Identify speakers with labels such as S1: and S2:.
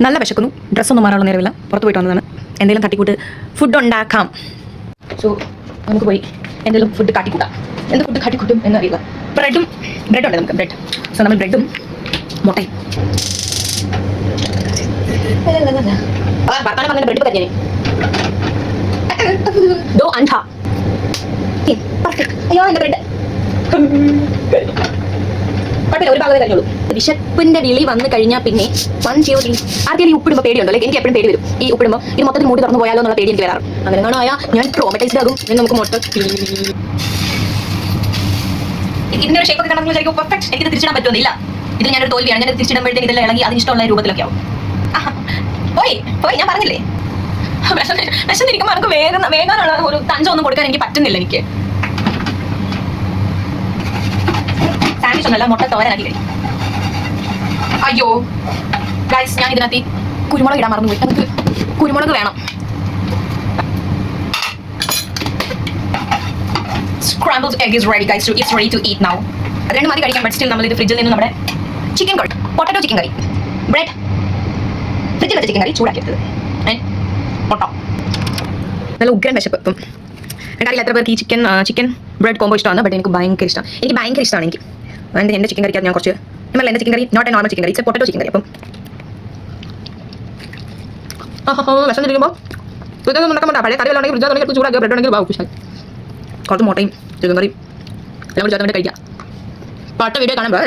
S1: നല്ല വിശക്കുന്നു. ഡ്രസ്സൊന്നും മാറാനുള്ള നേരമില്ല. പുറത്ത് പോയിട്ട് വന്നതാണ്. എന്തെങ്കിലും തട്ടിക്കൂട്ട് ഫുഡ് ഉണ്ടാക്കാം. സോ നമുക്ക് പോയി എന്തെങ്കിലും ഫുഡ് കാട്ടിക്കൂട്ടാം. എന്ത് ഫുഡ് കാട്ടിക്കൂട്ടും എന്നറിയില്ല. ബ്രെഡ് ഉണ്ട് നമുക്ക്. ബ്രെഡ്. സോ നമ്മൾ ബ്രെഡും മുട്ടയും ബ്രെഡ് പറ്റിയേ ദോ അഞ്ച പെർഫെക്റ്റ്. അയ്യോ എൻ്റെ ബ്രെഡ് കുഴപ്പമില്ല, ഒരു ഭാഗമേ കഴിഞ്ഞുള്ളൂ. വിശപ്പിന്റെ വിളി വന്നു കഴിഞ്ഞാൽ പിന്നെ ആർക്കെങ്കിലും ഈ ഉപ്പിടുമ്പോൾ പേടിയുണ്ടോ? ലൈക്ക് എനിക്ക് എപ്പോഴും പേടി വരും. ഈ ഉപ്പിടുമ്പോൾ ഈ മൊത്തത്തിൽ മൂടി തുറന്നു പോയാലോ എന്നുള്ള പേടി എനിക്ക് വരാറ്. അങ്ങനെ കാണോ ആയാൽ ഞാൻ ട്രോമറ്റൈസ്ഡ് ആകും. നമുക്ക് മൊത്തം ഇതിന്റെ ഒരു ഷേപ്പ് ഒക്കെ കണ്ടെന്ന് വിചാരിക്കും പെർഫെക്റ്റ്. എനിക്കിത് തിരിച്ചിടാൻ പറ്റുന്നില്ല. ഇതിൽ ഞാനൊരു തോൽവിയാണ്. ഞാൻ തിരിച്ചിടുമ്പോഴത്തേക്ക് ഇതെല്ലാം ഇളകി അതിന് ഇഷ്ടമുള്ള രൂപത്തിലൊക്കെ ആവും. പോയി ഞാൻ പറഞ്ഞില്ലേ, വിശന്നിരിക്കുമ്പോൾ നമുക്ക് വേഗാനുള്ള ഒരു തഞ്ചൊന്നും കൊടുക്കാൻ എനിക്ക് പറ്റുന്നില്ല. എനിക്ക് സാൻഡ്വിച്ച് ഒന്നല്ല, മുട്ട തോരനാക്കി കഴിക്കും. അയ്യോ ഗൈസ്, ഞാൻ ഇതിനകത്ത് കുരുമുളക് ഇടാൻ മറന്നുപോയി. നമുക്ക് കുരുമുളക് വേണം. Scrambled egg is ready guys. It's ready to eat now. അത് രണ്ട് മതി കഴിക്കാൻ. ബട്ട് സ്റ്റിൽ നമ്മൾ ഇത് ഫ്രിഡ്ജിൽ നിന്ന് നമ്മുടെ ചിക്കൻ കറി, പൊട്ടറ്റോ ചിക്കൻ കറി, ബ്രെഡ്, ഫ്രിഡ്ജിൽ വെച്ച ചിക്കൻ കറി ചൂടാക്കിയെടുത്തത്, പൊട്ടോ. നല്ല ഉഗ്രൻ വിശപ്പ്. ഇപ്പം എനിക്കറിയില്ല എത്ര പേർക്ക് ഈ ചിക്കൻ ബ്രെഡ് കോംബോ ഇഷ്ടമാണ്. ബട്ട് എനിക്ക് ഭയങ്കര ഇഷ്ടമാണ്. എനിക്ക് എൻ്റെ ചിക്കൻ കറിക്കകത്ത് ഞാൻ കുറച്ച് എൻ്റെ chicken curry not a normal chicken curry, it's potato chicken curry. അപ്പം വിശന്നിരിക്കുമ്പോൾ ഇതൊന്നും നടക്കുമ്പോൾ പഴയ കറികളുണ്ടെങ്കിൽ ഫ്രിഡ്ജ് ചൂടാക്കുക. ബ്രെഡ് ഉണ്ടെങ്കിൽ ബാബു കുറച്ച് മുട്ടയും ചിക്കൻ കറിയും എല്ലാം കൂടി ചേർത്ത് കഴിക്കാം. അടുത്ത വീഡിയോ കാണാം. ബൈ.